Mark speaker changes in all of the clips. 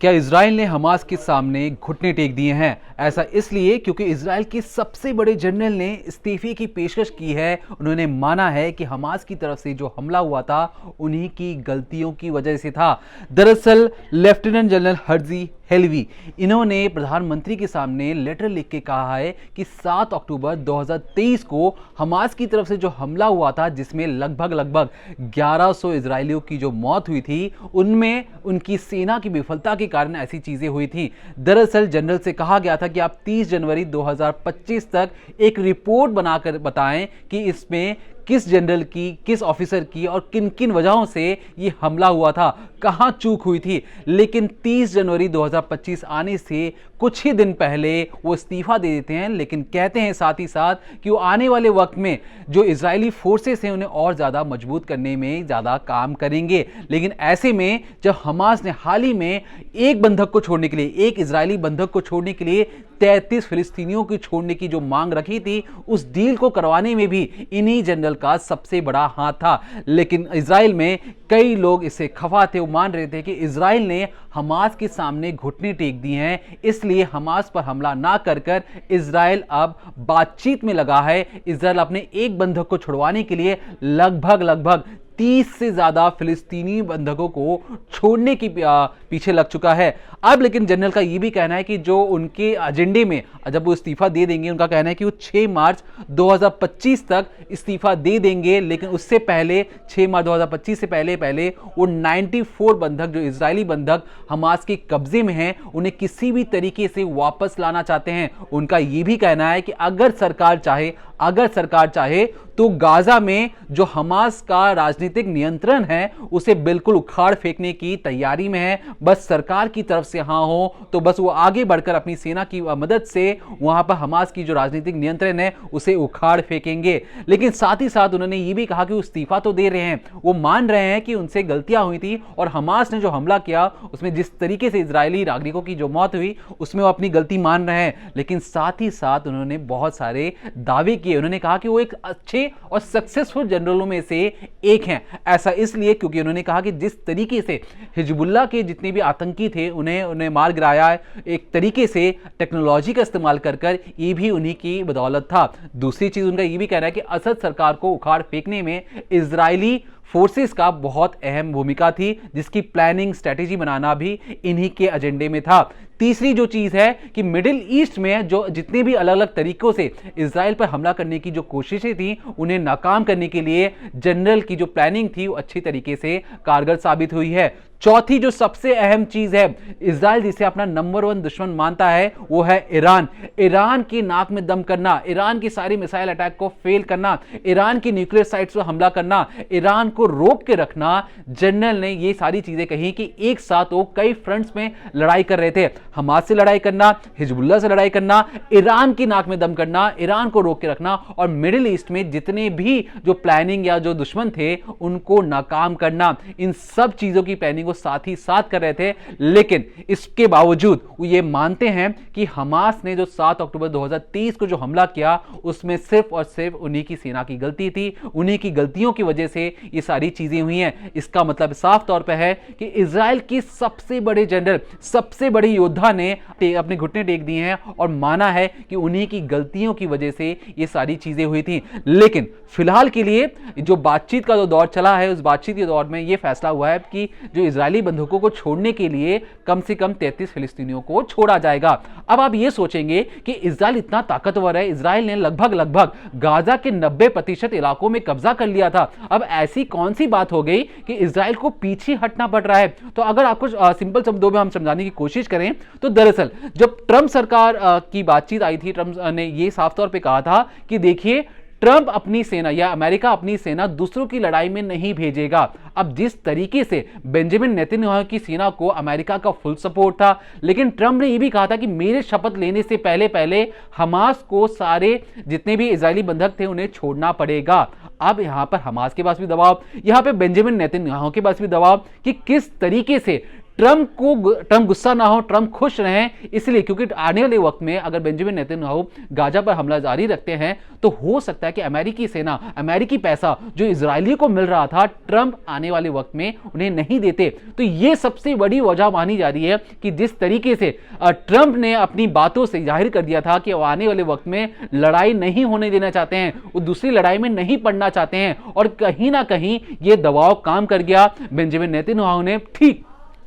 Speaker 1: क्या इजराइल ने हमास के सामने घुटने टेक दिए हैं? ऐसा इसलिए क्योंकि इजराइल के सबसे बड़े जनरल ने इस्तीफे की पेशकश की है। उन्होंने माना है कि हमास की तरफ से जो हमला हुआ था उन्हीं की गलतियों की वजह से था। दरअसल लेफ्टिनेंट जनरल हर्जी हेलवी इन्होंने प्रधानमंत्री के सामने लेटर लिख के कहा है कि 7 अक्टूबर 2023 को हमास की तरफ से जो हमला हुआ था, जिसमें लगभग 1100 इजरायलियों की जो मौत हुई थी, उनमें उनकी सेना की विफलता के कारण ऐसी चीजें हुई थी। दरअसल जनरल से कहा गया था कि आप 30 जनवरी 2025 तक एक रिपोर्ट बनाकर बताएं कि इसमें किस जनरल की, किस ऑफिसर की और किन किन वजहों से ये हमला हुआ था, कहां चूक हुई थी। लेकिन 30 जनवरी 2025 आने से कुछ ही दिन पहले वो इस्तीफा दे देते हैं, लेकिन कहते हैं साथ ही साथ कि वो आने वाले वक्त में जो इजरायली फोर्सेस हैं उन्हें और ज्यादा मजबूत करने में ज्यादा काम करेंगे। लेकिन ऐसे में जब हमास ने हाल ही में एक बंधक को छोड़ने के लिए, एक इजरायली बंधक को छोड़ने के लिए 33 फिलिस्तीनियों की छोड़ने की जो मांग रखी थी, उस डील को करवाने में भी इन्हीं जनरल का सबसे बड़ा हाथ था। लेकिन इजराइल में कई लोग इससे खफा थे। वो मान रहे थे कि इजराइल ने हमास के सामने घुटने टेक दिए हैं, इसलिए हमास पर हमला ना कर कर इजराइल अब बातचीत में लगा है। इजराइल अपने एक बंधक को छुड़वाने के लिए लगभग 30 से ज्यादा फिलिस्तीनी बंधकों को छोड़ने की पीछे लग चुका है। अब लेकिन जनरल का यह भी कहना है कि जो उनके एजेंडे में जब वो इस्तीफा दे देंगे, उनका कहना है कि वो 6 मार्च 2025 तक इस्तीफा दे देंगे। लेकिन उससे पहले 6 मार्च 2025 से पहले वो 94 बंधक, जो इजरायली बंधक हमास के कब्जे में हैं, उन्हें किसी भी तरीके से वापस लाना चाहते हैं। उनका यह भी कहना है कि अगर सरकार चाहे तो गाजा में जो हमास का राजनीतिक नियंत्रण है उसे बिल्कुल उखाड़ फेंकने की तैयारी में है। बस सरकार की तरफ से हां हो तो बस वो आगे बढ़कर अपनी सेना की मदद से वहां पर हमास की जो राजनीतिक नियंत्रण है उसे उखाड़ फेंकेंगे। लेकिन साथ ही साथ उन्होंने ये भी कहा कि वो इस्तीफा तो दे रहे हैं, वो मान रहे हैं कि उनसे गलतियां हुई थी और हमास ने जो हमला किया उसमें जिस तरीके से इजरायली नागरिकों की जो मौत हुई उसमें वो अपनी गलती मान रहे हैं। लेकिन साथ ही साथ उन्होंने बहुत सारे दावे किए। उन्होंने कहा कि वो एक अच्छे और सक्सेसफुल जनरलों में से एक हैं। ऐसा इसलिए क्योंकि उन्होंने कहा कि जिस तरीके से हिजबुल्लाह के जितने भी आतंकी थे उन्हें मार गिराया है, एक तरीके से टेक्नोलॉजी का इस्तेमाल कर ये भी उन्हीं की बदौलत था। दूसरी चीज उनका ये भी कहना है कि असद सरकार को उखाड़ फेंकने में इजरायली फोर्सेस का बहुत अहम भूमिका थी, जिसकी प्लानिंग, स्ट्रेटेजी बनाना भी इन्हीं के एजेंडे में था। तीसरी जो चीज है कि मिडिल ईस्ट में जो जितने भी अलग अलग तरीकों से इजराइल पर हमला करने की जो कोशिशें थी उन्हें नाकाम करने के लिए जनरल की जो प्लानिंग थी वो अच्छी तरीके से कारगर साबित हुई है। चौथी जो सबसे अहम चीज है, इजराइल जिसे अपना नंबर 1 दुश्मन मानता है वो है ईरान की नाक में दम करना, ईरान की सारी मिसाइल अटैक को फेल करना, ईरान की न्यूक्लियर साइट्स पर हमला करना, ईरान को रोक के रखना। जनरल ने ये सारी चीजें कही कि एक साथ वो कई फ्रंट्स में लड़ाई कर रहे थे, हमास से लड़ाई करना, हिजबुल्लाह से लड़ाई करना, ईरान की नाक में दम करना, ईरान को रोक के रखना और मिडिल ईस्ट में जितने भी जो प्लानिंग या जो दुश्मन थे उनको नाकाम करना। इन सब चीजों की प्लानिंग को साथ ही साथ कर रहे थे। लेकिन इसके बावजूद वो ये मानते हैं कि हमास ने जो 7 अक्टूबर 2023 को जो हमला किया उसमें सिर्फ और सिर्फ उन्हीं की सेना की गलती थी, उन्हीं की गलतियों की वजह से ये सारी चीजें हुई हैं। इसका मतलब साफ तौर पर है कि इजराइल की सबसे बड़े जनरल, सबसे बड़े योद्धा ने अपने घुटने टेक दिए हैं और माना है कि उन्हीं की गलतियों की वजह से ये सारी चीजें हुई थी। लेकिन फिलहाल के लिए जो बातचीत का जो दौर चला है, उस बातचीत के दौर में यह फैसला हुआ है कि जो इजरायली बंधकों को छोड़ने के लिए कम से कम 33 फिलिस्तीनियों को छोड़ा जाएगा। अब आप ये सोचेंगे कि इजराइल इतना ताकतवर है, इजराइल ने लगभग गाजा के 90% इलाकों में कब्जा कर लिया था। अब ऐसी कौन सी बात हो गई कि इजराइल को पीछे हटना पड़ रहा है? तो अगर आपको सिंपल शब्दों में हम समझाने की कोशिश करें तो दरअसल जब ट्रंप सरकार की बातचीत आई थी, ट्रंप ने यह साफ तौर पर कहा था कि देखिए, ट्रंप अपनी सेना या अमेरिका अपनी सेना दूसरों की लड़ाई में नहीं भेजेगा। अब जिस तरीके से बेंजामिन नेतन्याहू की सेना को अमेरिका का फुल सपोर्ट था, लेकिन ट्रंप ने यह भी कहा था कि मेरे शपथ लेने से पहले हमास को सारे जितने भी इजरायली बंधक थे उन्हें छोड़ना पड़ेगा। अब यहां पर हमास के पास भी दबाव, यहां पर बेंजामिन नेतन्याहू के पास भी दबाव कि किस तरीके से ट्रंप गुस्सा ना हो, ट्रंप खुश रहें, इसलिए क्योंकि आने वाले वक्त में अगर बेंजामिन नेतन्याहू गाजा पर हमला जारी रखते हैं तो हो सकता है कि अमेरिकी सेना, अमेरिकी पैसा जो इजरायलियों को मिल रहा था, ट्रंप आने वाले वक्त में उन्हें नहीं देते। तो यह सबसे बड़ी वजह मानी जा रही है कि जिस तरीके से ट्रंप ने अपनी बातों से जाहिर कर दिया था कि वो आने वाले वक्त में लड़ाई नहीं होने देना चाहते हैं, वो दूसरी लड़ाई में नहीं पड़ना चाहते हैं, और कहीं ना कहीं यह दबाव काम कर गया। बेंजामिन नेतन्याहू ने ठीक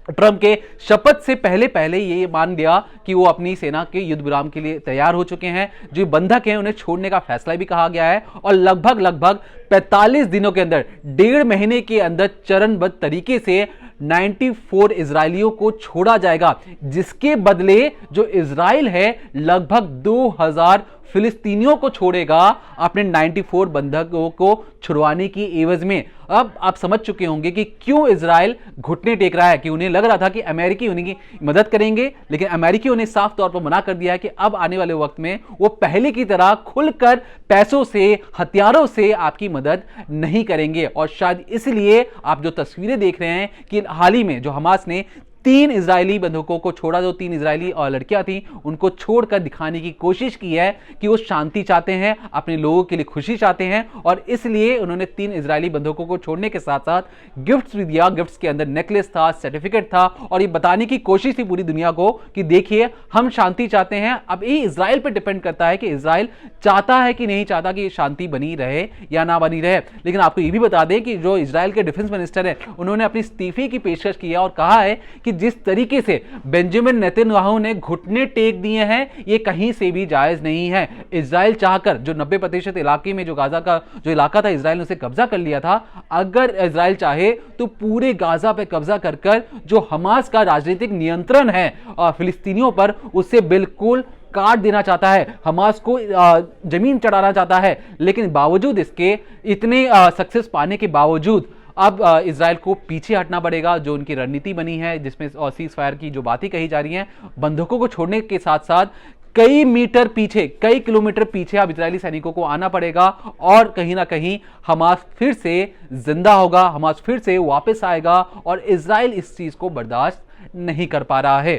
Speaker 1: ट्रंप के शपथ से पहले पहले ये मान लिया कि वो अपनी सेना के युद्ध विराम के लिए तैयार हो चुके हैं। जो बंधक हैं उन्हें छोड़ने का फैसला भी कहा गया है, और लगभग 45 दिनों के अंदर, 1.5 महीने के अंदर चरणबद्ध तरीके से 94 इजरायलियों को छोड़ा जाएगा, जिसके बदले जो इजराइल है लगभग 2000 फिलिस्तीनियों को छोड़ेगा अपने 94 बंधकों को छुड़वाने की एवज में। अब आप समझ चुके होंगे कि क्यों इजराइल घुटने टेक रहा है, कि उन्हें लग रहा था कि अमेरिकी उनकी मदद करेंगे, लेकिन अमेरिकियों ने साफ तौर पर मना कर दिया है कि अब आने वाले वक्त में वो पहले की तरह खुलकर पैसों से, हथियारों से आपकी मदद नहीं करेंगे। और शायद इसलिए आप जो तस्वीरें देख रहे हैं कि हाल ही में जो हमास ने 3 इजरायली बंधकों को छोड़ा, जो 3 इजरायली और लड़कियां थी, उनको छोड़कर दिखाने की कोशिश की है कि वो शांति चाहते हैं, अपने लोगों के लिए खुशी चाहते हैं, और इसलिए उन्होंने 3 इजरायली बंधकों को छोड़ने के साथ साथ गिफ्ट्स भी दिया। गिफ्ट्स के अंदर नेकलेस था, सर्टिफिकेट था, और ये बताने की कोशिश थी पूरी दुनिया को कि देखिए हम शांति चाहते हैं। अब ये इजराइल पर डिपेंड करता है कि इजराइल चाहता है कि नहीं चाहता कि शांति बनी रहे या ना बनी रहे। लेकिन आपको ये भी बता दें कि जो इजराइल के डिफेंस मिनिस्टर है, उन्होंने अपनी इस्तीफे की पेशकश की है और कहा है कि जिस तरीके से बेंजामिन नेतन्याहू ने घुटने टेक दिए हैं, ये कहीं से भी जायज नहीं है। इजराइल चाहकर जो 90% इलाके में जो गाजा का जो इलाका था, इजराइल ने उसे कब्जा कर लिया था। अगर इजराइल चाहे तो पूरे गाजा पे कब्जा कर कर जो हमास का राजनीतिक नियंत्रण है फिलिस्तीनियों पर, उसे बिल्कुल काट देना चाहता है, हमास को जमीन चढ़ाना चाहता है। लेकिन बावजूद इसके, इतने सक्सेस पाने के बावजूद अब इजराइल को पीछे हटना पड़ेगा। जो उनकी रणनीति बनी है, जिसमें सीज फायर की जो बातें कही जा रही हैं, बंधकों को छोड़ने के साथ साथ कई मीटर पीछे, कई किलोमीटर पीछे अब इजरायली सैनिकों को आना पड़ेगा, और कहीं ना कहीं हमास फिर से जिंदा होगा, हमास फिर से वापस आएगा, और इजराइल इस चीज को बर्दाश्त नहीं कर पा रहा है।